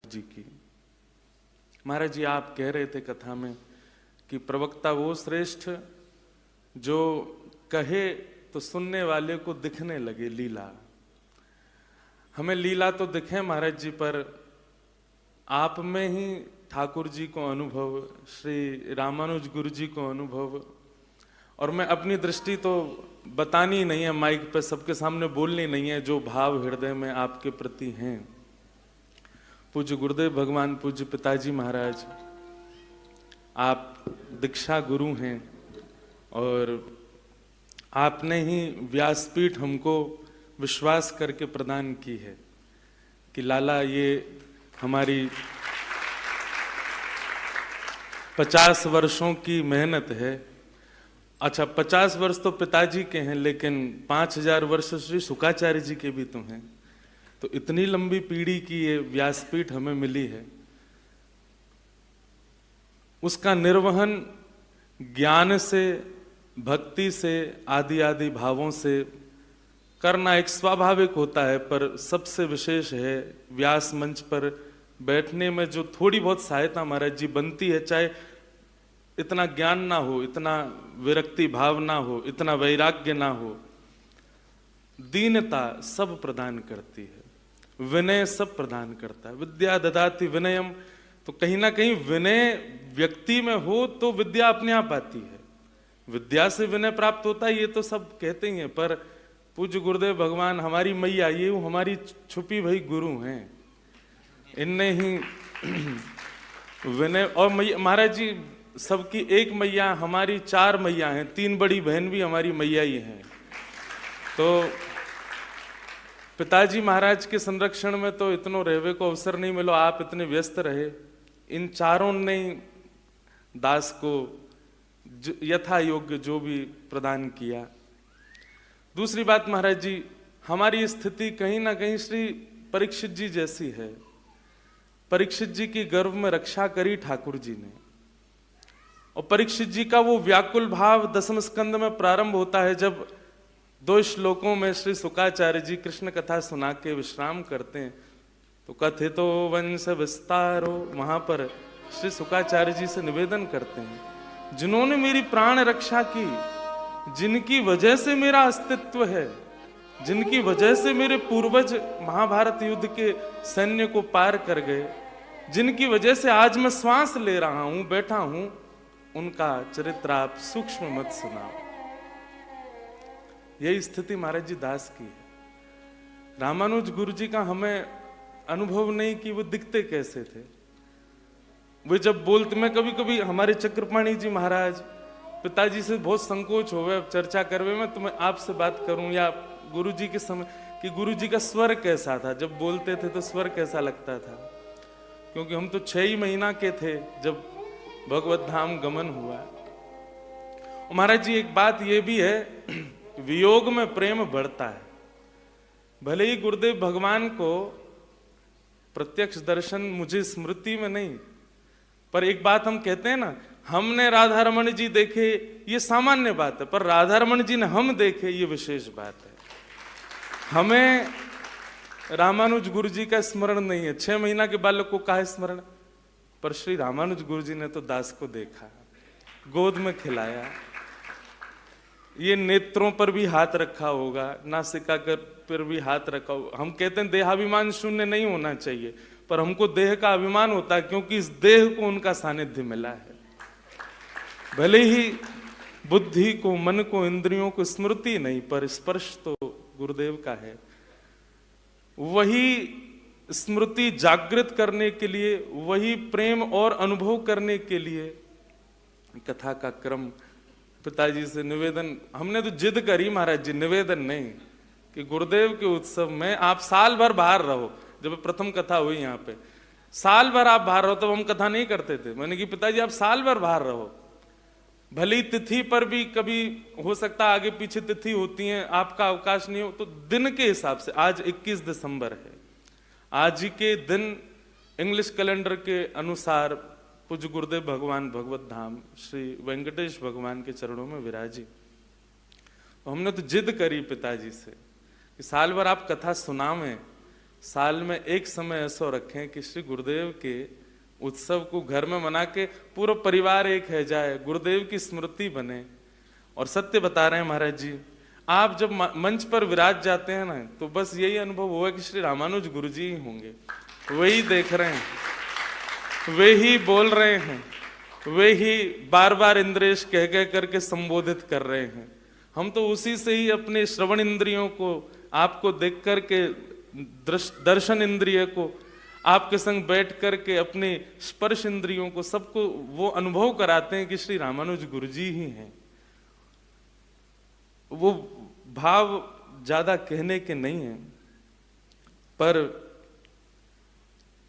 जी की। महाराज जी, आप कह रहे थे कथा में कि प्रवक्ता वो श्रेष्ठ जो कहे तो सुनने वाले को दिखने लगे लीला। हमें लीला तो दिखे महाराज जी, पर आप में ही ठाकुर जी को अनुभव, श्री रामानुज गुरु जी को अनुभव, और मैं अपनी दृष्टि तो बतानी नहीं है, माइक पे सबके सामने बोलनी नहीं है, जो भाव हृदय में आपके प्रति हैं। पूज्य गुरुदेव भगवान, पूज्य पिताजी महाराज, आप दीक्षा गुरु हैं और आपने ही व्यासपीठ हमको विश्वास करके प्रदान की है कि लाला ये हमारी 50 वर्षों की मेहनत है। अच्छा, 50 वर्ष तो पिताजी के हैं, लेकिन 5000 वर्ष श्री शुकाचार्य जी के भी तो हैं। तो इतनी लंबी पीढ़ी की ये व्यासपीठ हमें मिली है, उसका निर्वहन ज्ञान से, भक्ति से, आदि आदि भावों से करना एक स्वाभाविक होता है। पर सबसे विशेष है व्यास मंच पर बैठने में जो थोड़ी बहुत सहायता महाराज जी बनती है, चाहे इतना ज्ञान ना हो, इतना विरक्ति भाव ना हो, इतना वैराग्य ना हो, दीनता सब प्रदान करती है, विनय सब प्रदान करता है। विद्या ददाति विनयम, तो कहीं ना कहीं विनय व्यक्ति में हो तो विद्या अपने आप आती है। विद्या से विनय प्राप्त होता है, ये तो सब कहते ही हैं। पर पूज्य गुरुदेव भगवान, हमारी मैया, ये हमारी छुपी भई गुरु हैं, इनने ही विनय। और मैया महाराज जी, सबकी एक मैया, हमारी 4 मैया हैं, 3 बड़ी बहन भी हमारी मैया ही हैं। तो पिताजी महाराज के संरक्षण में तो इतनो रहवे को अवसर नहीं मिलो, आप इतने व्यस्त रहे। इन चारों ने दास को यथा योग्य जो भी प्रदान किया। दूसरी बात महाराज जी, हमारी स्थिति कहीं ना कहीं श्री परीक्षित जी जैसी है। परीक्षित जी की गर्भ में रक्षा करी ठाकुर जी ने, और परीक्षित जी का वो व्याकुल भाव 10वें स्कंद में प्रारंभ होता है, जब 2 श्लोकों में श्री शुकाचार्य जी कृष्ण कथा सुना के विश्राम करते हैं। तो कथितो वंश विस्तारो, वहां पर श्री शुकाचार्य जी से निवेदन करते हैं, जिन्होंने मेरी प्राण रक्षा की, जिनकी वजह से मेरा अस्तित्व है, जिनकी वजह से मेरे पूर्वज महाभारत युद्ध के सैन्य को पार कर गए, जिनकी वजह से आज मैं श्वास ले रहा हूं, बैठा हूं, उनका चरित्र आप सूक्ष्म मत सुनाओ। यही स्थिति महाराज जी दास की है। रामानुज गुरु जी का हमें अनुभव नहीं कि वो दिखते कैसे थे। वे जब बोलते, मैं कभी कभी हमारे चक्रपाणी जी महाराज, पिताजी से बहुत संकोच हो गए चर्चा करवे में, तो मैं आपसे बात करूं या गुरु जी के समय, कि गुरु जी का स्वर कैसा था, जब बोलते थे तो स्वर कैसा लगता था। क्योंकि हम तो 6 ही महीना के थे जब भगवत धाम गमन हुआ। महाराज जी, एक बात ये भी है, वियोग में प्रेम बढ़ता है। भले ही गुरुदेव भगवान को प्रत्यक्ष दर्शन मुझे स्मृति में नहीं, पर एक बात हम कहते हैं ना, हमने राधा रमण जी देखे, ये सामान्य बात है, पर राधा रमण जी ने हम देखे, ये विशेष बात है। हमें रामानुज गुरु जी का स्मरण नहीं है। 6 महीना के बालक को कहा स्मरण, पर श्री रामानुज गुरु जी ने तो दास को देखा, गोद में खिलाया, ये नेत्रों पर भी हाथ रखा होगा, नासिका पर भी हाथ रखा होगा। हम कहते हैं देहाभिमान शून्य नहीं होना चाहिए, पर हमको देह का अभिमान होता है, क्योंकि इस देह को उनका सानिध्य मिला है। भले ही बुद्धि को, मन को, इंद्रियों को स्मृति नहीं, पर स्पर्श तो गुरुदेव का है। वही स्मृति जागृत करने के लिए, वही प्रेम और अनुभव करने के लिए कथा का क्रम। पिताजी से निवेदन, हमने तो जिद करी महाराज जी, निवेदन नहीं, कि गुरुदेव के उत्सव में आप साल भर बाहर रहो। जब प्रथम कथा हुई यहाँ पे, साल भर आप बाहर रहो, तब हम कथा नहीं करते थे। मैंने कि पिताजी आप साल भर बाहर रहो, भले ही तिथि पर भी कभी हो सकता है आगे पीछे तिथि होती है, आपका अवकाश नहीं हो, तो दिन के हिसाब से आज 21 दिसंबर है, आज ही के दिन इंग्लिश कैलेंडर के अनुसार पूज्य गुरुदेव भगवान भगवत धाम श्री वेंकटेश भगवान के चरणों में विराजी। तो हमने तो जिद करी पिताजी से कि साल भर आप कथा सुनावें, साल में एक समय ऐसा रखें कि श्री गुरुदेव के उत्सव को घर में मना के पूरा परिवार एक है जाए, गुरुदेव की स्मृति बने। और सत्य बता रहे हैं महाराज जी, आप जब मंच पर विराज जाते हैं ना, तो बस यही अनुभव हुआ कि श्री रामानुज गुरु जी ही होंगे, वही देख रहे हैं, वे ही बोल रहे हैं, वे ही बार बार इंद्रेश कह कह करके संबोधित कर रहे हैं। हम तो उसी से ही अपने श्रवण इंद्रियों को, आपको देख करके दर्शन इंद्रिय को, आपके संग बैठ करके अपने स्पर्श इंद्रियों को, सबको वो अनुभव कराते हैं कि श्री रामानुज गुरु जी ही हैं। वो भाव ज्यादा कहने के नहीं है। पर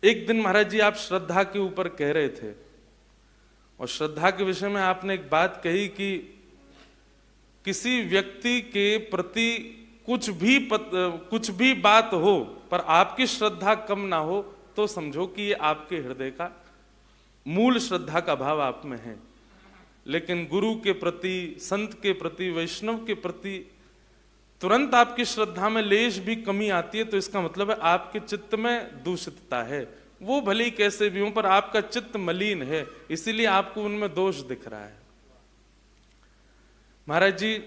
एक दिन महाराज जी आप श्रद्धा के ऊपर कह रहे थे, और श्रद्धा के विषय में आपने एक बात कही कि किसी व्यक्ति के प्रति कुछ भी बात हो पर आपकी श्रद्धा कम ना हो, तो समझो कि ये आपके हृदय का मूल श्रद्धा का भाव आप में है। लेकिन गुरु के प्रति, संत के प्रति, वैष्णव के प्रति तुरंत आपकी श्रद्धा में लेश भी कमी आती है, तो इसका मतलब है आपके चित्त में दूषितता है। वो भले ही कैसे भी हो, पर आपका चित्त मलिन है, इसीलिए आपको उनमें दोष दिख रहा है। महाराज जी,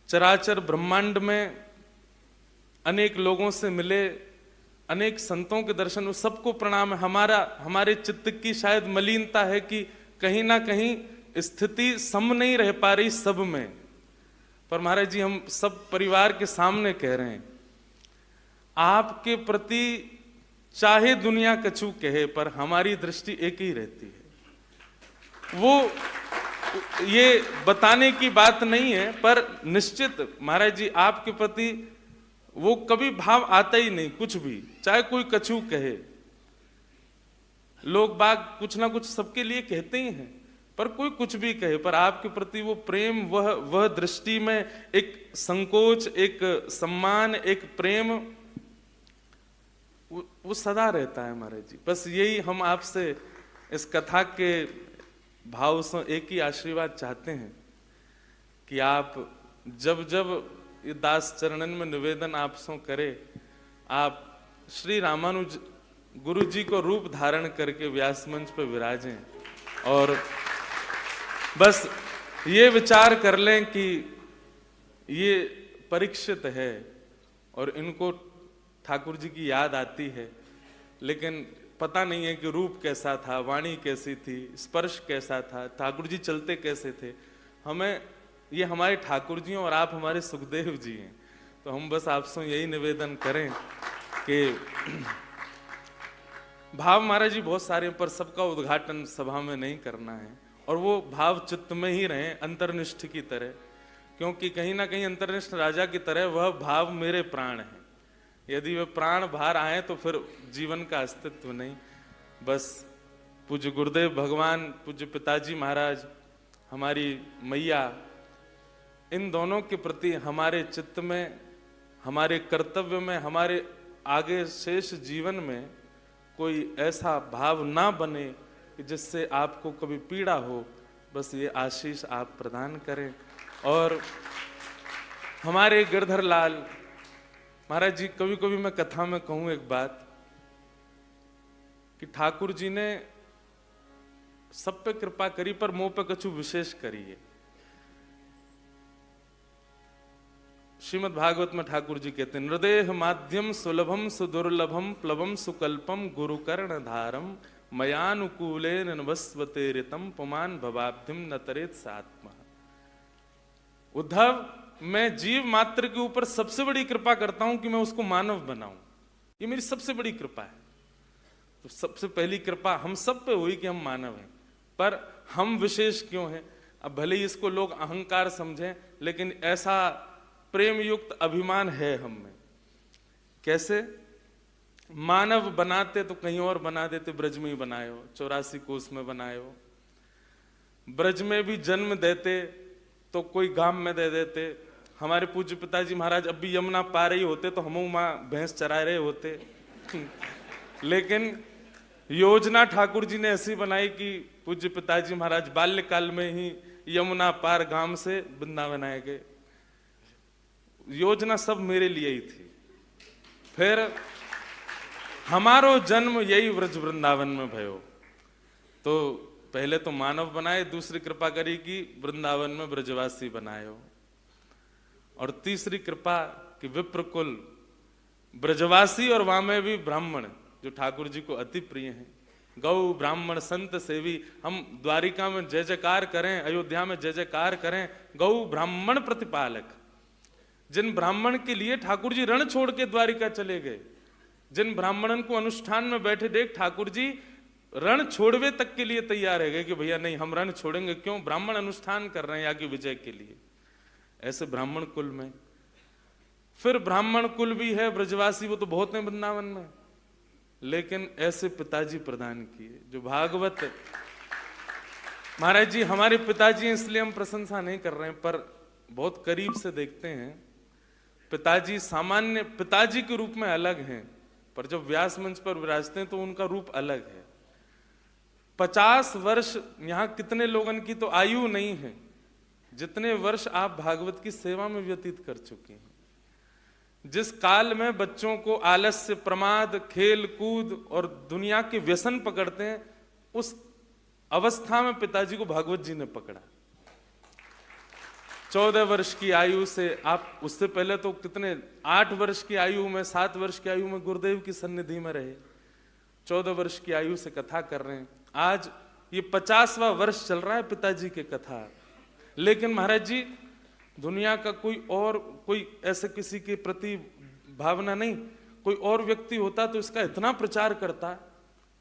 चराचर ब्रह्मांड में अनेक लोगों से मिले, अनेक संतों के दर्शन, उस सबको प्रणाम है। हमारे चित्त की शायद मलिनता है कि कहीं ना कहीं स्थिति सम नहीं रह पा रही सब में। पर महाराज जी, हम सब परिवार के सामने कह रहे हैं, आपके प्रति चाहे दुनिया कछु कहे, पर हमारी दृष्टि एक ही रहती है। वो ये बताने की बात नहीं है, पर निश्चित महाराज जी आपके प्रति वो कभी भाव आता ही नहीं, कुछ भी, चाहे कोई कछु कहे। लोग बाग कुछ ना कुछ सबके लिए कहते ही हैं, पर कोई कुछ भी कहे, पर आपके प्रति वो प्रेम, वह दृष्टि में एक संकोच, एक सम्मान, एक प्रेम, वो सदा रहता है महाराज जी। बस यही हम आपसे इस कथा के भाव से एक ही आशीर्वाद चाहते हैं कि आप जब जब ये दास चरणन में निवेदन आप सो करे, आप श्री रामानुज गुरु जी को रूप धारण करके व्यास मंच पर विराजें, और बस ये विचार कर लें कि ये परीक्षित है और इनको ठाकुर जी की याद आती है, लेकिन पता नहीं है कि रूप कैसा था, वाणी कैसी थी, स्पर्श कैसा था, ठाकुर जी चलते कैसे थे। हमें ये हमारे ठाकुर जी हैं और आप हमारे सुखदेव जी हैं, तो हम बस आपसे यही निवेदन करें कि भाव महाराज जी बहुत सारे, पर सबका उद्घाटन सभा में नहीं करना है, और वो भाव चित्त में ही रहे अंतर्निष्ठ की तरह, क्योंकि कहीं ना कहीं अंतर्निष्ठ राजा की तरह वह भाव मेरे प्राण है। यदि वे प्राण बाहर आए तो फिर जीवन का अस्तित्व नहीं। बस पूज्य गुरुदेव भगवान, पूज्य पिताजी महाराज, हमारी मैया, इन दोनों के प्रति हमारे चित्त में, हमारे कर्तव्य में, हमारे आगे शेष जीवन में कोई ऐसा भाव ना बने कि जिससे आपको कभी पीड़ा हो। बस ये आशीष आप प्रदान करें। और हमारे गिरधर लाल महाराज जी, कभी कभी मैं कथा में कहूं एक बात कि ठाकुर जी ने सब पे कृपा करी, पर मुंह पे कछु विशेष करी है। श्रीमद् भागवत में ठाकुर जी कहते हैं, हृदय माध्यम सुलभम सुदुर्लभम प्लवम सुकल्पम गुरुकर्ण धारम मयानुकूले नवस्वते ऋतम पुमान भवाब्धिम न तरेत सात्मा। उद्धव, मैं जीव मात्र के ऊपर सबसे बड़ी कृपा करता हूं कि मैं उसको मानव बनाऊं, ये मेरी सबसे बड़ी कृपा है। तो सबसे पहली कृपा हम सब पे हुई कि हम मानव हैं, पर हम विशेष क्यों हैं? अब भले ही इसको लोग अहंकार समझें, लेकिन ऐसा प्रेम युक्त अभिमान है हम में। कैसे? मानव बनाते तो कहीं और बना देते, ब्रज में ही बनाए हो, 84 कोस में बनाए हो। ब्रज में भी जन्म देते तो कोई गांव में दे देते। हमारे पूज्य पिताजी महाराज अब भी यमुना पार ही होते तो हम वहां भैंस चरा रहे होते। लेकिन योजना ठाकुर जी ने ऐसी बनाई कि पूज्य पिताजी महाराज बाल्यकाल में ही यमुना पार गांव से वृंदावन आए गए। योजना सब मेरे लिए ही थी। फिर हमारो जन्म यही व्रज वृंदावन में भयो। तो पहले तो मानव बनाए, दूसरी कृपा करी कि वृंदावन में ब्रजवासी बनायो, और तीसरी कृपा कि विप्रकुल ब्रजवासी और वहां में भी ब्राह्मण जो ठाकुर जी को अति प्रिय हैं। गौ ब्राह्मण संत सेवी, हम द्वारिका में जय जयकार करें, अयोध्या में जय जयकार करें, गौ ब्राह्मण प्रतिपालक। जिन ब्राह्मण के लिए ठाकुर जी रण छोड़ के द्वारिका चले गए, जिन ब्राह्मणन को अनुष्ठान में बैठे देख ठाकुर जी रण छोड़वे तक के लिए तैयार है गए कि भैया नहीं, हम रण छोड़ेंगे क्यों, ब्राह्मण अनुष्ठान कर रहे हैं आगे विजय के लिए। ऐसे ब्राह्मण कुल में फिर ब्राह्मण कुल भी है, ब्रजवासी वो तो बहुत हैं वृंदावन में, लेकिन ऐसे पिताजी प्रदान किए जो भागवत। महाराज जी हमारे पिताजी, इसलिए हम प्रशंसा नहीं कर रहे हैं, पर बहुत करीब से देखते हैं पिताजी सामान्य पिताजी के रूप में अलग हैं, पर जब व्यास मंच पर विराजते हैं तो उनका रूप अलग है। 50 वर्ष यहां कितने लोगों की तो आयु नहीं है जितने वर्ष आप भागवत की सेवा में व्यतीत कर चुके हैं। जिस काल में बच्चों को आलस्य, प्रमाद, खेल कूद और दुनिया के व्यसन पकड़ते हैं, उस अवस्था में पिताजी को भागवत जी ने पकड़ा। 14 वर्ष की आयु से आप, उससे पहले तो कितने 8 वर्ष की आयु में, 7 वर्ष की आयु में गुरुदेव की सन्निधि में रहे, 14 वर्ष की आयु से कथा कर रहे हैं। आज ये 50वां वर्ष चल रहा है पिताजी के कथा। लेकिन महाराज जी दुनिया का कोई ऐसे किसी के प्रति भावना नहीं, कोई और व्यक्ति होता तो इसका इतना प्रचार करता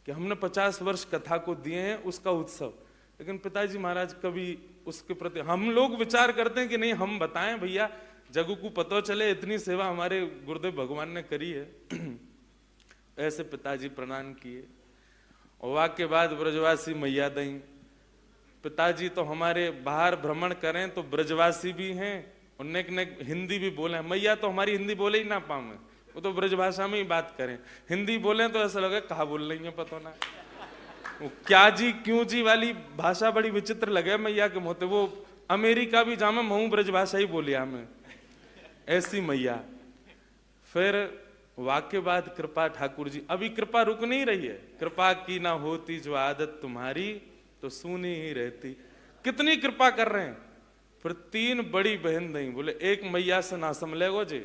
कि हमने 50 वर्ष कथा को दिए हैं उसका उत्सव। लेकिन पिताजी महाराज कभी उसके प्रति, हम लोग विचार करते हैं कि नहीं हम बताएं भैया जगू को पता चले, इतनी सेवा हमारे गुरुदेव भगवान ने करी है। ऐसे पिताजी प्रणाम किए। और वाक्य बाद ब्रजवासी मैया दई, पिताजी तो हमारे बाहर भ्रमण करें तो ब्रजवासी भी हैं, उनने हिंदी भी बोले, मैया तो हमारी हिंदी बोले ही ना पाऊंगे, वो तो ब्रजभाषा में ही बात करें। हिंदी बोले तो ऐसा लगे कहा बोल रही है पता ना, वो क्या जी क्यों जी वाली भाषा बड़ी विचित्र लगे मैया के मुंह। वो अमेरिका भी जामे महू ब्रजभाषा ही बोलिया हमें, ऐसी मैया। फिर वाक्य बाद कृपा ठाकुर जी, अभी कृपा रुक नहीं रही है। कृपा की ना होती जो आदत तुम्हारी तो सुनी ही रहती। कितनी कृपा कर रहे हैं। फिर 3 बड़ी बहन दई, बोले एक मैया से ना संभलेगो जी,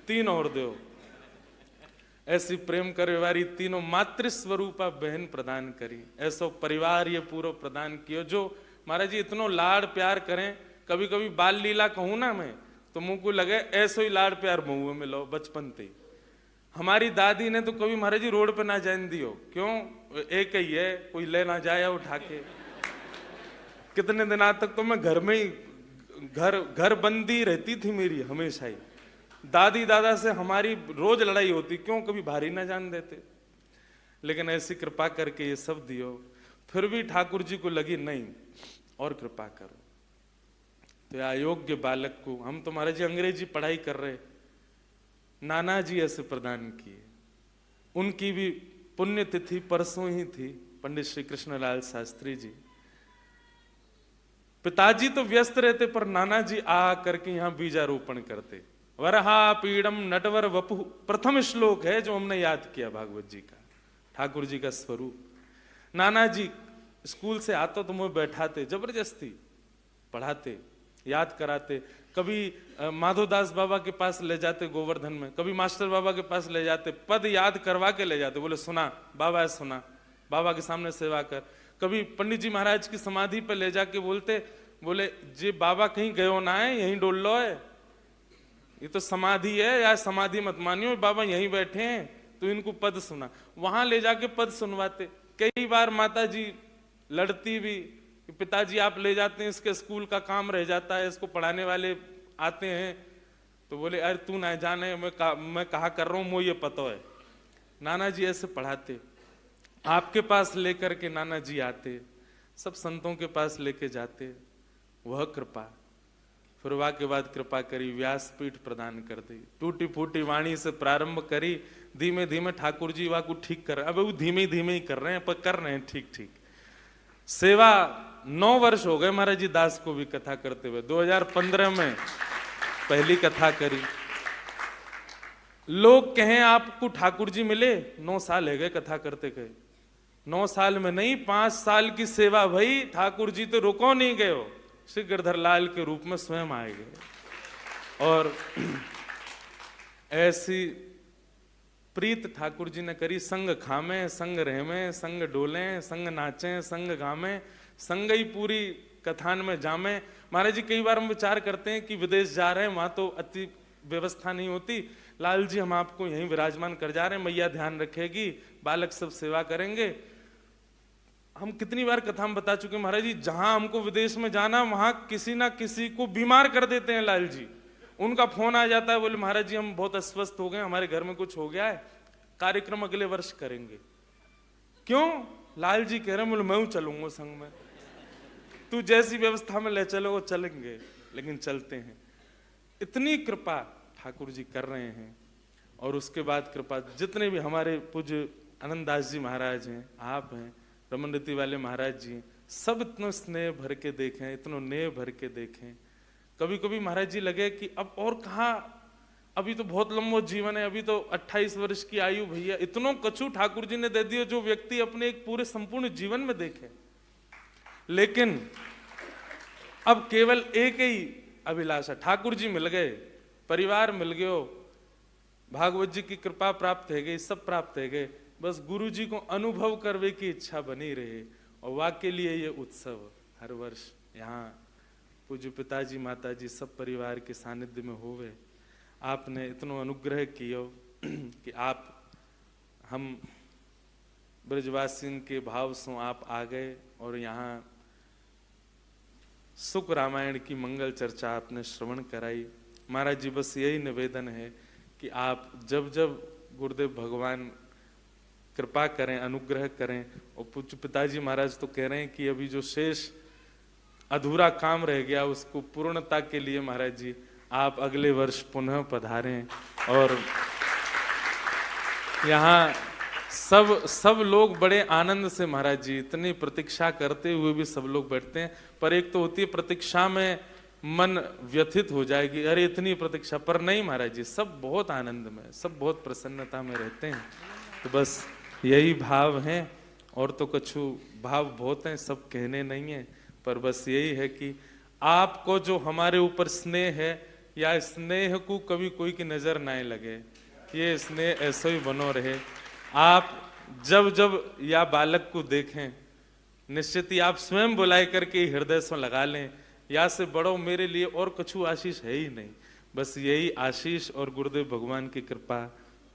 3 और दो। ऐसी प्रेम करे वाली तीनों मातृ स्वरूपा बहन प्रदान करी। ऐसो परिवार ये पूरा प्रदान कियो जो महाराज जी इतनो लाड़ प्यार करें। कभी कभी बाल लीला कहूं ना मैं तो मुंह को लगे ऐसो ही लाड़ प्यार मुंह में लो बचपन से। हमारी दादी ने तो कभी महाराज जी रोड पे ना जाने दियो, क्यों, एक ही है, कोई ले ना जाए उठा के। कितने दिन आज तक तो मैं घर में ही घर बंदी रहती थी मेरी हमेशा ही। दादी दादा से हमारी रोज लड़ाई होती, क्यों, कभी भारी ना जान देते। लेकिन ऐसी कृपा करके ये सब दियो। फिर भी ठाकुर जी को लगी नहीं और कृपा करो। तो अयोग्य बालक को, हम तो महाराज जी अंग्रेजी पढ़ाई कर रहे, नाना जी ऐसे प्रदान किए। उनकी भी पुण्यतिथि परसों ही थी, पंडित श्री कृष्णलाल शास्त्री जी। पिताजी तो व्यस्त रहते पर नाना जी आ करके यहाँ बीजारोपण करते। वरहा पीड़म नटवर वपु प्रथम श्लोक है जो हमने याद किया भागवत जी का, ठाकुर जी का स्वरूप। नाना जी स्कूल से आते तो मुझे बैठाते, जबरदस्ती पढ़ाते, याद कराते। कभी माधोदास बाबा के पास ले जाते गोवर्धन में, कभी मास्टर बाबा के पास ले जाते, पद याद करवा के ले जाते। बोले सुना बाबा, सुना बाबा के सामने सेवा कर। कभी पंडित जी महाराज की समाधि पे ले जाके बोलते, बोले जी बाबा कहीं गयो ना है, यहीं डोल लो है, ये तो समाधि है, या समाधि मत मानियो, बाबा यहीं बैठे हैं, तो इनको पद सुना। वहां ले जाके पद सुनवाते। कई बार माता जी लड़ती भी, पिताजी आप ले जाते हैं, इसके स्कूल का काम रह जाता है, इसको पढ़ाने वाले आते हैं। तो बोले अरे तू ना जाने, मैं कहा कर रहा हूँ, मुझे ये पता है। नाना जी ऐसे पढ़ाते, आपके पास लेकर के नाना जी आते, सब संतों के पास लेके जाते। वह कृपा। फिर वाह के बाद कृपा करी, व्यासपीठ प्रदान कर दी। टूटी फूटी वाणी से प्रारंभ करी, धीमे धीमे ठाकुर जी वाह को ठीक कर रहे। अब वो धीमे धीमे ही कर रहे हैं, पर कर रहे हैं ठीक ठीक। सेवा 9 वर्ष हो गए महाराज जी दास को भी कथा करते हुए। 2015 में पहली कथा करी। लोग कहें आपको ठाकुर जी मिले, 9 साल है गए कथा करते गए, 9 साल में नहीं 5 साल की सेवा भई, ठाकुर जी तो रुको नहीं गए हो, श्री गिरधर लाल के रूप में स्वयं आए गए। और ऐसी प्रीत ठाकुर जी ने करी, संग खामे संग रहमे संग डोले संग नाचे संग गामे संग ही पूरी कथान में जामे। महाराज जी कई बार हम विचार करते हैं कि विदेश जा रहे हैं, वहां तो अति व्यवस्था नहीं होती, लाल जी हम आपको यहीं विराजमान कर जा रहे हैं, मैया ध्यान रखेगी, बालक सब सेवा करेंगे। हम कितनी बार कथा में बता चुके महाराज जी, जहां हमको विदेश में जाना वहां किसी ना किसी को बीमार कर देते हैं लाल जी। उनका फोन आ जाता है, बोले महाराज जी हम बहुत अस्वस्थ हो गए, हमारे घर में कुछ हो गया है, कार्यक्रम अगले वर्ष करेंगे। क्यों? लाल जी कह रहे हैं, बोले मैं चलूंगा संग में, तू जैसी व्यवस्था में ले चलो वो चलेंगे, लेकिन चलते हैं। इतनी कृपा ठाकुर जी कर रहे हैं। और उसके बाद कृपा जितने भी हमारे पूज्य आनंददास जी महाराज हैं, आप हैं, रमन रीति वाले महाराज जी, सब इतना स्नेह भर के देखें, इतना नेह भर के देखें। कभी कभी महाराज जी लगे कि अब और कहाँ, अभी तो बहुत लंबा जीवन है, अभी तो 28 वर्ष की आयु भैया, इतनो कछु ठाकुर जी ने दे दिया जो व्यक्ति अपने एक पूरे संपूर्ण जीवन में देखे। लेकिन अब केवल एक ही अभिलाषा, ठाकुर जी मिल गए, परिवार मिल गयो, भागवत जी की कृपा प्राप्त है गई, सब प्राप्त है गए, बस गुरु जी को अनुभव करने की इच्छा बनी रहे। और वाकई लिए ये उत्सव हर वर्ष यहाँ पूज्य पिताजी माताजी सब परिवार के सानिध्य में होवे। आपने इतना अनुग्रह किया कि आप हम ब्रजवासियों के भाव से आप आ गए और यहाँ सुख रामायण की मंगल चर्चा आपने श्रवण कराई। महाराज जी बस यही निवेदन है कि आप जब जब गुरुदेव भगवान कृपा करें, अनुग्रह करें, और पूज्य पिताजी महाराज तो कह रहे हैं कि अभी जो शेष अधूरा काम रह गया उसको पूर्णता के लिए महाराज जी आप अगले वर्ष पुनः पधारें। और यहाँ सब लोग बड़े आनंद से महाराज जी, इतनी प्रतीक्षा करते हुए भी सब लोग बैठते हैं। पर एक तो होती है प्रतीक्षा में मन व्यथित हो जाएगी, अरे इतनी प्रतीक्षा, पर नहीं महाराज जी, सब बहुत आनंद में, सब बहुत प्रसन्नता में रहते हैं। तो बस यही भाव हैं, और तो कछु भाव बहुत हैं, सब कहने नहीं है, पर बस यही है कि आपको जो हमारे ऊपर स्नेह है, या स्नेह को कभी कोई की नजर ना लगे, ये स्नेह ऐसा ही बनो रहे। आप जब जब या बालक को देखें, निश्चित ही आप स्वयं बुलाए करके हृदय से लगा लें, या से बड़ो मेरे लिए और कछु आशीष है ही नहीं। बस यही आशीष और गुरुदेव भगवान की कृपा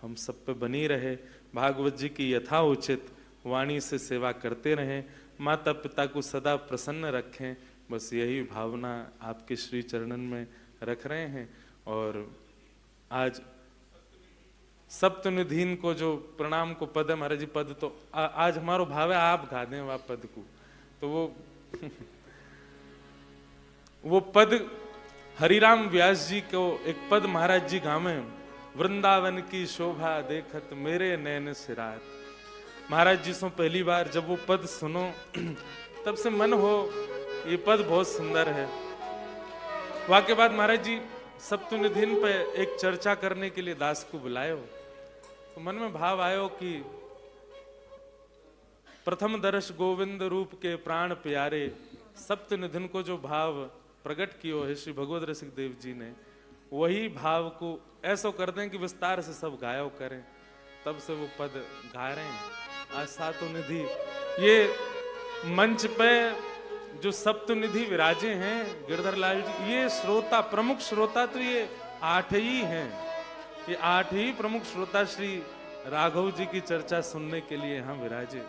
हम सब पे बनी रहे। भागवत जी की यथा उचित वाणी से सेवा करते रहें, माता पिता को सदा प्रसन्न रखें, बस यही भावना आपके श्री चरणन में रख रहे हैं। और आज सप्तनिधीन को जो प्रणाम को पद है महाराज जी, पद तो आज हमारो भाव है आप गा दें वह पद को, तो वो पद हरिराम व्यास जी को एक पद महाराज जी गावे, वृंदावन की शोभा देखत मेरे नैन सिरात। महाराज जी से पहली बार जब वो पद सुनो तब से मन हो ये पद बहुत सुंदर है। वहां के बाद महाराज जी सप्तनिधिन पे एक चर्चा करने के लिए दास को बुलायो, तो मन में भाव आयो कि प्रथम दर्श गोविंद रूप के प्राण प्यारे, सप्तनिधिन को जो भाव प्रकट कियो है श्री भगवत रसिक देव जी ने, वही भाव को ऐसा कर दें कि विस्तार से सब गायो करें। तब से वो पद गा रहे हैं। आज सातोनिधि ये मंच पे जो सप्तनिधि विराजे हैं गिरधर लाल जी, ये श्रोता, प्रमुख श्रोता तो ये 8 ही हैं। ये 8 ही प्रमुख श्रोता श्री राघव जी की चर्चा सुनने के लिए यहाँ विराजे।